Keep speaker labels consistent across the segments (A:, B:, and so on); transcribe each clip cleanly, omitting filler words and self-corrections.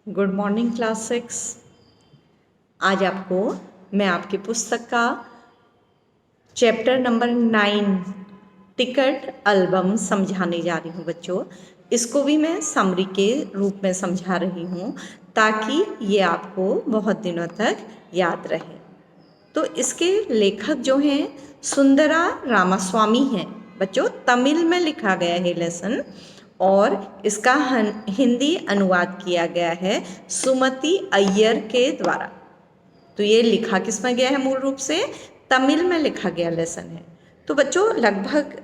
A: Good morning class 6। आज आपको मैं आपकी पुस्तक का चैप्टर नंबर 9 टिकट एल्बम समझाने जा रही हूँ बच्चों। इसको भी मैं समरी के रूप में समझा रही हूँ ताकि ये आपको बहुत दिनों तक याद रहे। तो इसके लेखक जो हैं सुंदरा रामास्वामी हैं बच्चों। तमिल में लिखा गया है लेसन और इसका हिंदी अनुवाद किया गया है सुमति अय्यर के द्वारा। तो ये लिखा किस में गया है? मूल रूप से तमिल में लिखा गया लेसन है। तो बच्चों लगभग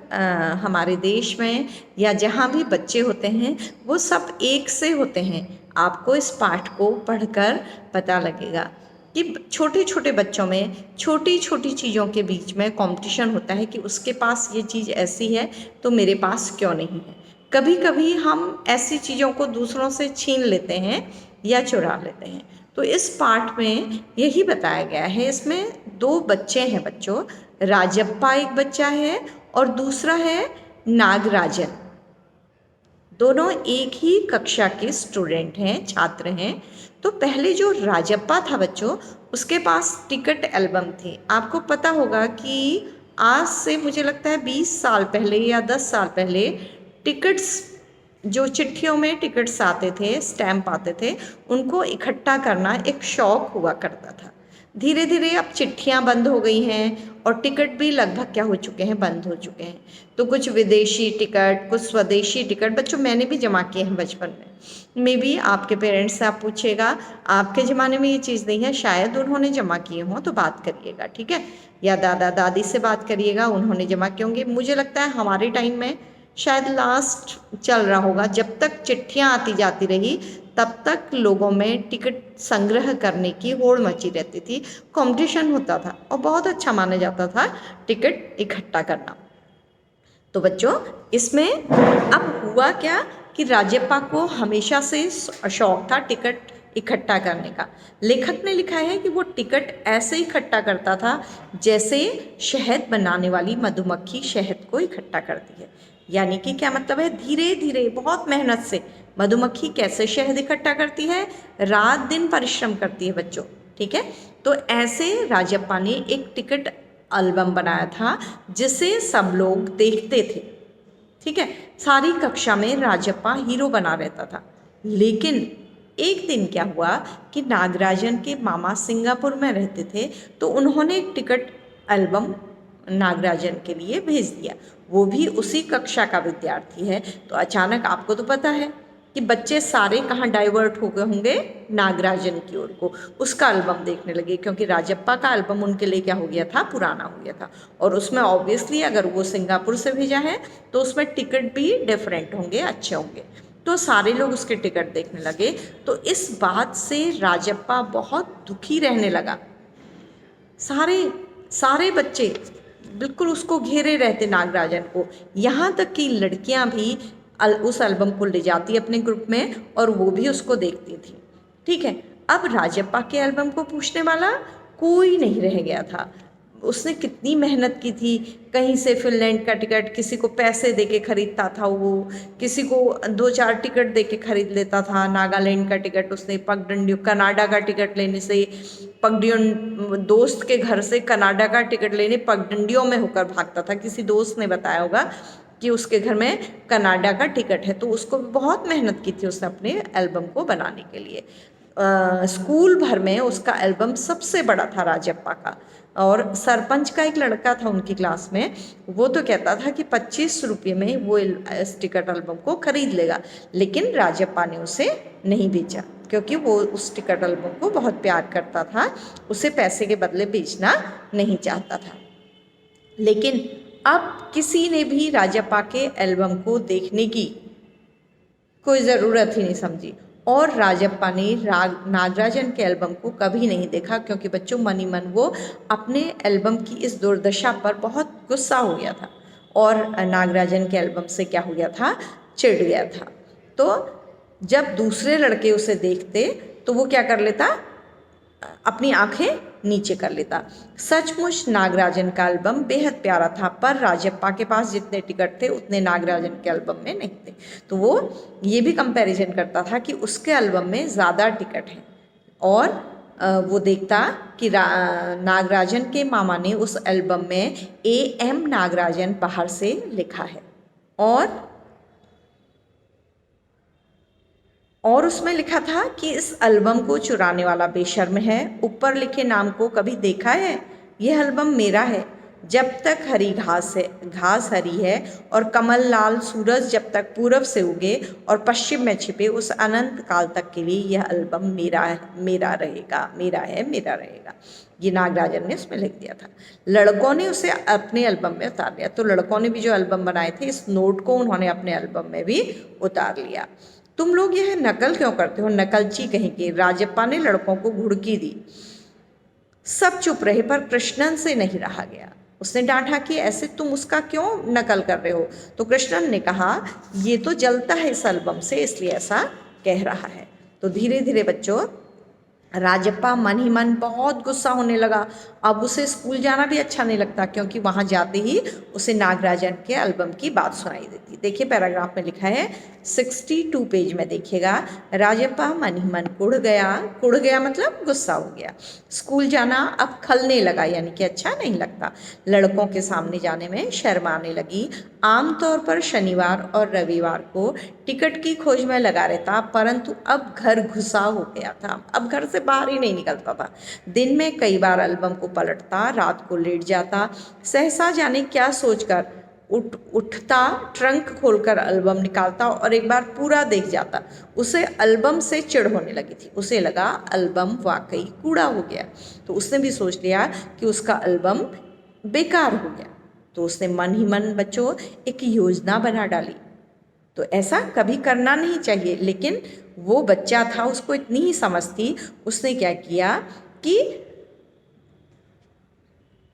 A: हमारे देश में या जहाँ भी बच्चे होते हैं वो सब एक से होते हैं। आपको इस पाठ को पढ़कर पता लगेगा कि छोटे छोटे बच्चों में छोटी छोटी चीज़ों के बीच में कंपटीशन होता है कि उसके पास ये चीज़ ऐसी है तो मेरे पास क्यों नहीं है। कभी कभी हम ऐसी चीज़ों को दूसरों से छीन लेते हैं या चुरा लेते हैं। तो इस पाठ में यही बताया गया है। इसमें दो बच्चे हैं बच्चों, राजप्पा एक बच्चा है और दूसरा है नागराजन। दोनों एक ही कक्षा के स्टूडेंट हैं, छात्र हैं। तो पहले जो राजप्पा था बच्चों, उसके पास टिकट एल्बम थी। आपको पता होगा कि आज से मुझे लगता है 20 साल पहले या 10 साल पहले टिकट्स, जो चिट्ठियों में टिकट्स आते थे, स्टैम्प आते थे, उनको इकट्ठा करना एक शौक हुआ करता था। धीरे धीरे अब चिट्ठियाँ बंद हो गई हैं और टिकट भी लगभग क्या हो चुके हैं, बंद हो चुके हैं। तो कुछ विदेशी टिकट, कुछ स्वदेशी टिकट बच्चों मैंने भी जमा किए हैं बचपन में। मे भी आपके पेरेंट्स से आप पूछिएगा, आपके ज़माने में ये चीज़ नहीं है, शायद उन्होंने जमा किए हों तो बात करिएगा, ठीक है। या दादा दादी से बात करिएगा, उन्होंने जमा किए होंगे। मुझे लगता है हमारे टाइम में शायद लास्ट चल रहा होगा। जब तक चिट्ठियाँ आती जाती रही तब तक लोगों में टिकट संग्रह करने की होड़ मची रहती थी, कंपटीशन होता था और बहुत अच्छा माना जाता था टिकट इकट्ठा करना। तो बच्चों इसमें अब हुआ क्या कि राजप्पा को हमेशा से शौक था टिकट इकट्ठा करने का। लेखक ने लिखा है कि वो टिकट ऐसे इकट्ठा करता था जैसे शहद बनाने वाली मधुमक्खी शहद को इकट्ठा करती है। यानी कि क्या मतलब है, धीरे धीरे बहुत मेहनत से मधुमक्खी कैसे शहद इकट्ठा करती है, रात दिन परिश्रम करती है बच्चों, ठीक है। तो ऐसे राजप्पा ने एक टिकट एल्बम बनाया था जिसे सब लोग देखते थे, ठीक है। सारी कक्षा में राजप्पा हीरो बना रहता था। लेकिन एक दिन क्या हुआ कि नागराजन के मामा सिंगापुर में रहते थे, तो उन्होंने एक टिकट एल्बम नागराजन के लिए भेज दिया। वो भी उसी कक्षा का विद्यार्थी है। तो अचानक आपको तो पता है कि बच्चे सारे कहाँ डाइवर्ट हो गए होंगे, नागराजन की ओर को, उसका एल्बम देखने लगे। क्योंकि राजप्पा का एल्बम उनके लिए क्या हो गया था, पुराना हो गया था। और उसमें ऑब्वियसली अगर वो सिंगापुर से भेजा है तो उसमें टिकट भी डिफरेंट होंगे, अच्छे होंगे। तो सारे लोग उसके टिकट देखने लगे। तो इस बात से राजप्पा बहुत दुखी रहने लगा। सारे सारे बच्चे बिल्कुल उसको घेरे रहते नागराजन को। यहाँ तक कि लड़कियाँ भी उस एल्बम को ले जाती अपने ग्रुप में और वो भी उसको देखती थी, ठीक है। अब राजप्पा के एल्बम को पूछने वाला कोई नहीं रह गया था। उसने कितनी मेहनत की थी, कहीं से फिनलैंड का टिकट किसी को पैसे दे के खरीदता था, वो किसी को 2-4 टिकट दे के खरीद लेता था। नागालैंड का टिकट उसने पगडंडी, कनाडा का टिकट लेने से पगडियों, दोस्त के घर से कनाडा का टिकट लेने पगडंडियों में होकर भागता था। किसी दोस्त ने बताया होगा कि उसके घर में कनाडा का टिकट है। तो उसको बहुत मेहनत की थी उसने अपने एल्बम को बनाने के लिए। स्कूल भर में उसका एल्बम सबसे बड़ा था राजप्पा का। और सरपंच का एक लड़का था उनकी क्लास में, वो तो कहता था कि 25 रुपये में वो इस टिकट एल्बम को खरीद लेगा। लेकिन राजप्पा ने उसे नहीं बेचा क्योंकि वो उस टिकट एल्बम को बहुत प्यार करता था, उसे पैसे के बदले बेचना नहीं चाहता था। लेकिन अब किसी ने भी राजप्पा के एल्बम को देखने की कोई ज़रूरत ही नहीं समझी और राजप्पा ने नागराजन के एल्बम को कभी नहीं देखा। क्योंकि बच्चों मन ही मन वो अपने एल्बम की इस दुर्दशा पर बहुत गुस्सा हो गया था और नागराजन के एल्बम से क्या हो गया था, चिढ़ गया था। तो जब दूसरे लड़के उसे देखते तो वो क्या कर लेता, अपनी आंखें नीचे कर लेता। सचमुच नागराजन का एल्बम बेहद प्यारा था, पर राजप्पा के पास जितने टिकट थे उतने नागराजन के एल्बम में नहीं थे। तो वो ये भी कंपैरिजन करता था कि उसके एल्बम में ज़्यादा टिकट हैं, और वो देखता कि नागराजन के मामा ने उस एल्बम में AM नागराजन बाहर से लिखा है, और उसमें लिखा था कि इस एल्बम को चुराने वाला बेशर्म है। ऊपर लिखे नाम को कभी देखा है? यह एल्बम मेरा है। जब तक हरी घास हरी है और कमल लाल सूरज जब तक पूरब से उगे और पश्चिम में छिपे, उस अनंत काल तक के लिए यह एल्बम मेरा रहेगा। ये नागराजन ने उसमें लिख दिया था। लड़कों ने उसे अपने एल्बम में उतार लिया। तो लड़कों ने भी जो एल्बम बनाए थे, इस नोट को उन्होंने अपने एल्बम में भी उतार लिया। तुम लोग यह नकल क्यों करते हो, नकलची कहीं के। राजप्पा ने लड़कों को घुड़की दी। सब चुप रहे, पर कृष्णन से नहीं रहा गया। उसने डांटा कि ऐसे तुम उसका क्यों नकल कर रहे हो। तो कृष्णन ने कहा, ये तो जलता है इस एल्बम से, इसलिए ऐसा कह रहा है। तो धीरे धीरे बच्चों राजप्पा मन ही मन बहुत गुस्सा होने लगा। अब उसे स्कूल जाना भी अच्छा नहीं लगता, क्योंकि वहाँ जाते ही उसे नागराजन के एल्बम की बात सुनाई देती। देखिए पैराग्राफ में लिखा है, 62 पेज में देखिएगा। राजप्पा मन ही मन कुढ़ गया मतलब गुस्सा हो गया। स्कूल जाना अब खलने लगा, यानी कि अच्छा नहीं लगता। लड़कों के सामने जाने में शर्माने लगी। आमतौर पर शनिवार और रविवार को टिकट की खोज में लगा रहता, परंतु अब घर घुसा हो गया था। अब घर से बाहर ही नहीं निकलता था। दिन में कई बार एल्बम को पलटता, रात को लेट जाता। सहसा जाने क्या सोचकर उठता, ट्रंक खोलकर एल्बम निकालता और एक बार पूरा देख जाता। उसे एल्बम से चिढ़ होने लगी थी। उसे लगा एल्बम वाकई कूड़ा हो गया। तो उसने भी सोच लिया कि उसका एल्बम बेकार हो गया। तो उसने मन ही मन बच्चों एक योजना बना डाली। तो ऐसा कभी करना नहीं चाहिए, लेकिन वो बच्चा था, उसको इतनी ही समझ थी। उसने क्या किया कि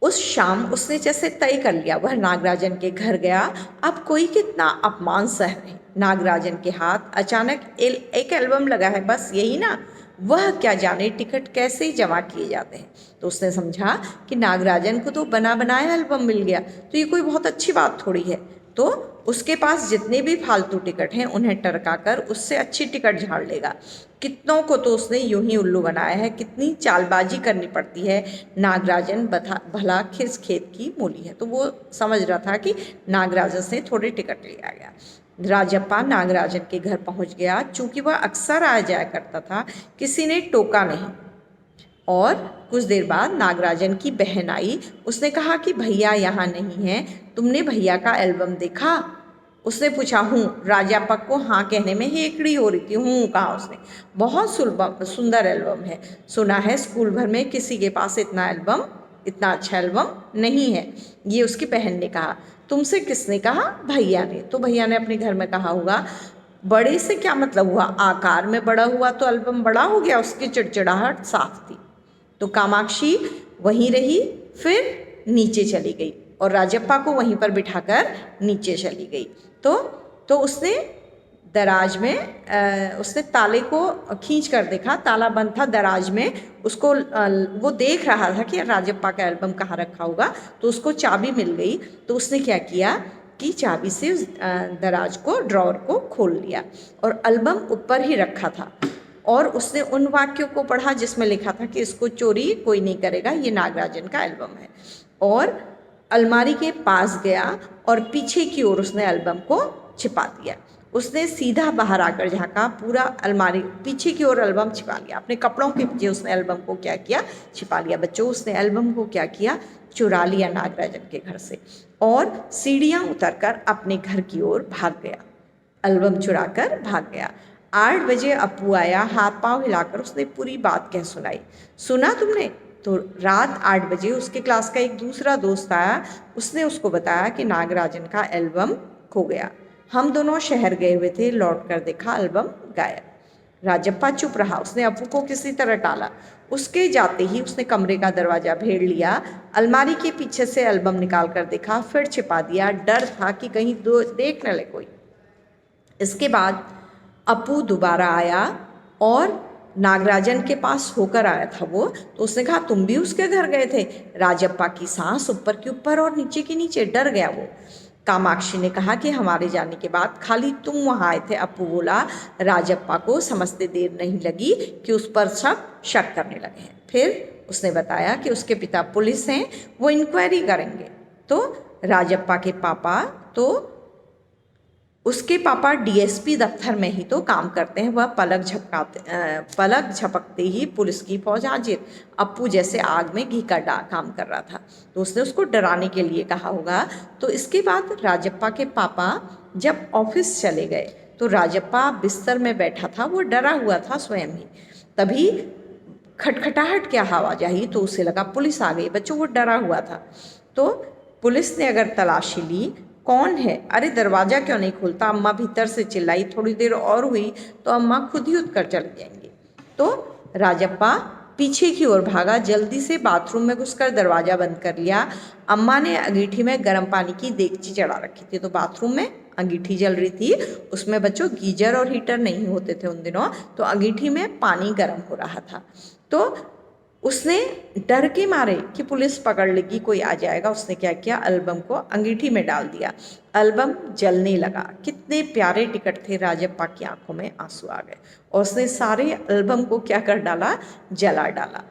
A: उस शाम उसने जैसे तय कर लिया, वह नागराजन के घर गया। अब कोई कितना अपमान सह रहे। नागराजन के हाथ अचानक एक एल्बम लगा है, बस यही ना, वह क्या जाने टिकट कैसे जमा किए जाते हैं। तो उसने समझा कि नागराजन को तो बना बनाया एल्बम मिल गया, तो ये कोई बहुत अच्छी बात थोड़ी है। तो उसके पास जितने भी फालतू टिकट हैं उन्हें टरका कर उससे अच्छी टिकट झाड़ लेगा। कितनों को तो उसने यूं ही उल्लू बनाया है, कितनी चालबाजी करनी पड़ती है। नागराजन भला खिस खेत की मूली है। तो वो समझ रहा था कि नागराजन से थोड़े टिकट लिया गया। राजप्पा नागराजन के घर पहुंच गया। चूंकि वह अक्सर आ जाया करता था, किसी ने टोका नहीं। और कुछ देर बाद नागराजन की बहन आई। उसने कहा कि भैया यहाँ नहीं है, तुमने भैया का एल्बम देखा? उसने पूछा। हूँ। राजप्पा को हाँ कहने में हेकड़ी हो रही थी। हूँ कहा उसने। बहुत सुंदर एल्बम है। सुना है स्कूल भर में किसी के पास इतना अच्छा एल्बम नहीं है। ये उसकी बहन ने कहा। तुमसे किसने कहा? भैया ने। तो भैया ने अपने घर में कहा होगा। बड़े से क्या मतलब हुआ, आकार में बड़ा हुआ तो एल्बम बड़ा हो गया। उसकी चिड़चिड़ाहट साफ थी। तो कामाक्षी वहीं रही, फिर नीचे चली गई और राजप्पा को वहीं पर बिठाकर नीचे चली गई। तो उसने दराज में उसने ताले को खींच कर देखा, ताला बंद था दराज में। उसको वो देख रहा था कि राजप्पा का एल्बम कहाँ रखा होगा। तो उसको चाबी मिल गई। तो उसने क्या किया कि चाबी से उस दराज को, ड्रॉअर को खोल लिया और एल्बम ऊपर ही रखा था। और उसने उन वाक्यों को पढ़ा जिसमें लिखा था कि इसको चोरी कोई नहीं करेगा, ये नागराजन का एल्बम है। और अलमारी के पास गया और पीछे की ओर उसने एल्बम को छिपा दिया। उसने सीधा बाहर आकर झाँका, पूरा अलमारी पीछे की ओर एल्बम छिपा लिया। अपने कपड़ों के पीछे उसने एल्बम को क्या किया, छिपा लिया। बच्चों उसने एल्बम को क्या किया, चुरा लिया नागराजन के घर से और सीढ़ियाँ उतरकर अपने घर की ओर भाग गया। एल्बम चुरा कर भाग गया। 8 बजे अप्पू आया। हाथ पांव हिलाकर उसने पूरी बात कह सुनाई। सुना तुमने? तो रात 8 बजे उसके क्लास का एक दूसरा दोस्त आया। उसने उसको बताया कि नागराजन का एल्बम खो गया। हम दोनों शहर गए हुए थे, लौट कर देखा एल्बम गायब। राजप्पा चुप रहा। उसने अप्पू को किसी तरह टाला। उसके जाते ही उसने कमरे का दरवाजा भेड़ लिया, अलमारी के पीछे से एल्बम निकाल कर देखा, फिर छिपा दिया। डर था कि कहीं देख न ले कोई। इसके बाद अप्पू दोबारा आया और नागराजन के पास होकर आया था वो, तो उसने कहा तुम भी उसके घर गए थे। राजप्पा की सांस ऊपर की ऊपर और नीचे की नीचे, डर गया वो। कामाक्षी ने कहा कि हमारे जाने के बाद खाली तुम वहाँ आए थे। अप्पू बोला। राजप्पा को समझते देर नहीं लगी कि उस पर सब शक करने लगे हैं। फिर उसने बताया कि उसके पिता पुलिस हैं, वो इंक्वायरी करेंगे। तो राजप्पा के पापा तो उसके पापा डीएसपी दफ्तर में ही तो काम करते हैं। वह पलक झपकते ही पुलिस की फौज हाजिर। अप्पू जैसे आग में घी का काम कर रहा था, तो उसने उसको डराने के लिए कहा होगा। तो इसके बाद राजप्पा के पापा जब ऑफिस चले गए तो राजप्पा बिस्तर में बैठा था, वो डरा हुआ था स्वयं ही। तभी खटखटाहट क्या आवाज आई, तो उसे लगा पुलिस आ गई। बच्चों, वो डरा हुआ था। तो पुलिस ने अगर तलाशी ली, कौन है, अरे दरवाज़ा क्यों नहीं खुलता, अम्मा भीतर से चिल्लाई। थोड़ी देर और हुई तो अम्मा खुद ही उठकर चली जाएंगी। तो राजप्पा पीछे की ओर भागा, जल्दी से बाथरूम में घुसकर दरवाज़ा बंद कर लिया। अम्मा ने अंगीठी में गर्म पानी की देगची चढ़ा रखी थी, तो बाथरूम में अंगीठी जल रही थी। उसमें बच्चों गीजर और हीटर नहीं होते थे उन दिनों, तो अंगीठी में पानी गर्म हो रहा था। तो उसने डर के मारे कि पुलिस पकड़ लेगी, कोई आ जाएगा, उसने क्या किया, एल्बम को अंगीठी में डाल दिया। एल्बम जलने लगा। कितने प्यारे टिकट थे, राजप्पा की आंखों में आंसू आ गए और उसने सारे एल्बम को क्या कर डाला, जला डाला।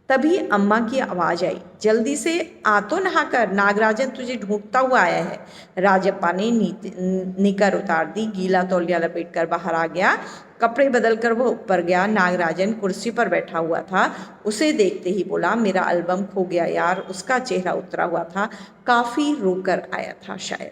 A: तभी अम्मा की आवाज़ आई, जल्दी से आ तो नहाकर, नागराजन तुझे ढूंढता हुआ आया है। राजप्पा ने निकर उतार दी, गीला तौलिया लपेट कर बाहर आ गया। कपड़े बदल कर वो ऊपर गया। नागराजन कुर्सी पर बैठा हुआ था। उसे देखते ही बोला, मेरा एल्बम खो गया यार। उसका चेहरा उतरा हुआ था, काफ़ी रोकर आया था शायद।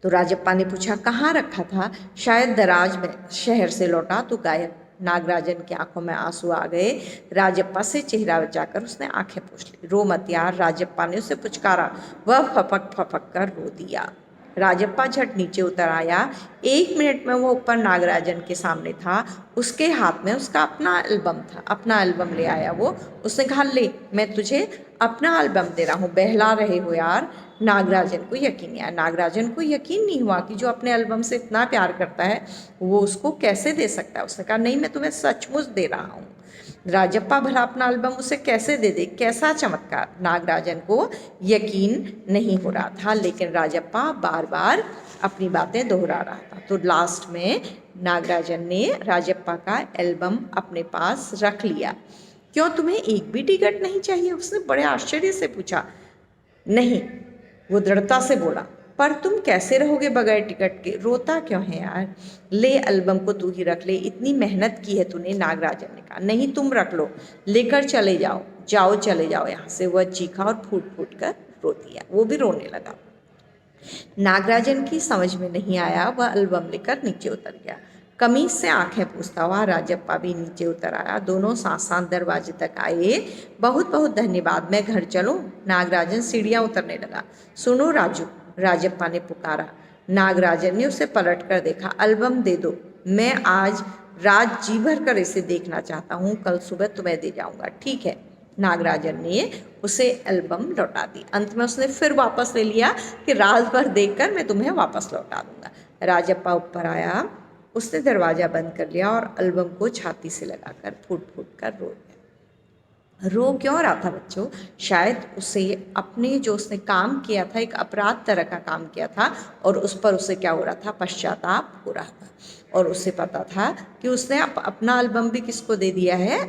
A: तो राजप्पा ने पूछा, कहाँ रखा था? शायद दराज में, शहर से लौटा तो गायब। नागराजन की आंखों में आंसू आ गए। राजप्पा से चेहरा बचाकर उसने आंखें पोंछ ली। रो मत यार, राजप्पा ने उसे पुचकारा। वह फपक फपक कर रो दिया। राजप्पा झट नीचे उतर आया। 1 मिनट में वो ऊपर नागराजन के सामने था। उसके हाथ में उसका अपना एल्बम था। अपना एल्बम ले आया वो। उसने कहा, ले, मैं तुझे अपना एल्बम दे रहा हूँ, बहला रहे हो यार। नागराजन को यकीन नहीं आया। नागराजन को यकीन नहीं हुआ कि जो अपने एल्बम से इतना प्यार करता है वो उसको कैसे दे सकता है। उसने कहा, नहीं, मैं तुम्हें सचमुच दे रहा हूँ। राजप्पा भला अपना एल्बम उसे कैसे दे दे, कैसा चमत्कार। नागराजन को यकीन नहीं हो रहा था, लेकिन राजप्पा बार बार अपनी बातें दोहरा रहा था। तो लास्ट में नागराजन ने राजप्पा का एल्बम अपने पास रख लिया। क्यों, तुम्हें एक भी टिकट नहीं चाहिए? उसने बड़े आश्चर्य से पूछा। नहीं, वो दृढ़ता से बोला। पर तुम कैसे रहोगे बगैर टिकट के? रोता क्यों है यार? ले, एल्बम को तू ही रख ले, इतनी मेहनत की है तूने। नागराजन ने कहा, नहीं, तुम रख लो, लेकर चले जाओ, जाओ चले जाओ यहाँ से। वह चीखा और फूट फूट कर रो दिया। वो भी रोने लगा। नागराजन की समझ में नहीं आया। वह एल्बम लेकर नीचे उतर गया। कमीज से आंखें पूछता हुआ राजप्पा भी नीचे उतर आया। दोनों साथ साथ दरवाजे तक आए। बहुत बहुत धन्यवाद, मैं घर चलूं? नागराजन सीढ़ियां उतरने लगा। सुनो राजू, राजप्पा ने पुकारा। नागराजन ने उसे पलट कर देखा। एल्बम दे दो, मैं आज रात जी भर कर इसे देखना चाहता हूँ, कल सुबह तुम्हें दे जाऊंगा। ठीक है। नागराजन ने उसे एल्बम लौटा दी। अंत में उसने फिर वापस ले लिया कि रात भर देखकर मैं तुम्हें वापस लौटा दूंगा। राजप्पा ऊपर आया। उसने दरवाज़ा बंद कर लिया और एल्बम को छाती से लगाकर फूट फूट कर रो दिया। रो क्यों रहा था बच्चों? शायद उसे अपने जो उसने काम किया था, एक अपराध तरह का काम किया था, और उस पर उसे क्या हो रहा था, पश्चाताप हो रहा था। और उसे पता था कि उसने अपना एल्बम भी किसको दे दिया है,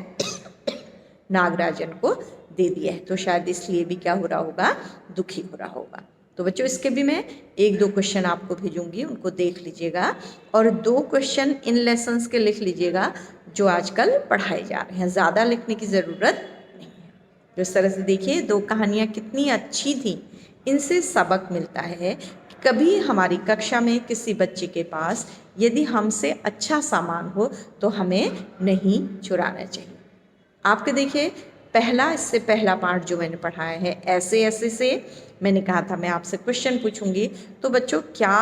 A: नागराजन को दे दिया है। तो शायद इसलिए भी क्या हो रहा होगा, दुखी हो रहा होगा। तो बच्चों, इसके भी मैं 1-2 क्वेश्चन आपको भेजूंगी, उनको देख लीजिएगा। और 2 क्वेश्चन इन लेसन्स के लिख लीजिएगा जो आजकल पढ़ाए जा रहे हैं। ज़्यादा लिखने की ज़रूरत नहीं है। तो इस तरह से देखिए, 2 कहानियाँ कितनी अच्छी थी। इनसे सबक मिलता है कि कभी हमारी कक्षा में किसी बच्चे के पास यदि हमसे अच्छा सामान हो तो हमें नहीं चुराना चाहिए। आपके देखिए, इससे पहला पार्ट जो मैंने पढ़ाया है, ऐसे ऐसे से मैंने कहा था मैं आपसे क्वेश्चन पूछूंगी। तो बच्चों, क्या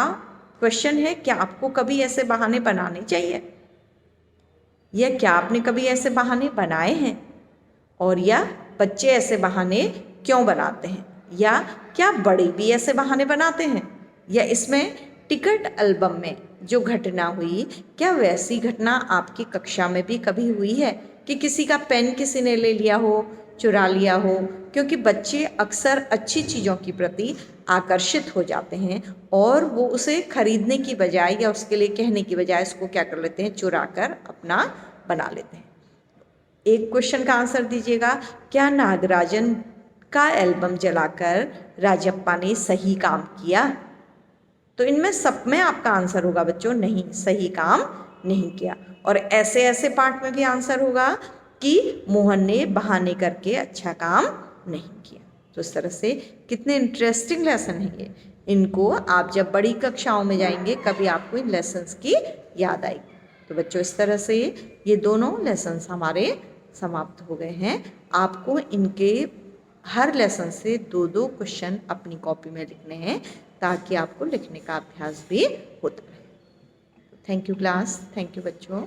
A: क्वेश्चन है, क्या आपको कभी ऐसे बहाने बनाने चाहिए, या क्या आपने कभी ऐसे बहाने बनाए हैं, और या बच्चे ऐसे बहाने क्यों बनाते हैं, या क्या बड़े भी ऐसे बहाने बनाते हैं, या इसमें टिकट एल्बम में जो घटना हुई, क्या वैसी घटना आपकी कक्षा में भी कभी हुई है कि किसी का पेन किसी ने ले लिया हो, चुरा लिया हो? क्योंकि बच्चे अक्सर अच्छी चीज़ों की प्रति आकर्षित हो जाते हैं और वो उसे खरीदने की बजाय या उसके लिए कहने की बजाय उसको क्या कर लेते हैं, चुरा कर अपना बना लेते हैं। एक क्वेश्चन का आंसर दीजिएगा, क्या नागराजन का एल्बम जलाकर राजप्पा ने सही काम किया? तो इनमें सब में आपका आंसर होगा बच्चों, नहीं, सही काम नहीं किया। और ऐसे ऐसे पार्ट में भी आंसर होगा कि मोहन ने बहाने करके अच्छा काम नहीं किया। तो इस तरह से कितने इंटरेस्टिंग लेसन है ये। इनको आप जब बड़ी कक्षाओं में जाएंगे कभी आपको इन लेसन्स की याद आएगी। तो बच्चों इस तरह से ये दोनों लेसन्स हमारे समाप्त हो गए हैं। आपको इनके हर लेसन से 2-2 क्वेश्चन अपनी कॉपी में लिखने हैं ताकि आपको लिखने का अभ्यास भी होता रहे। Thank you class, thank you बच्चों।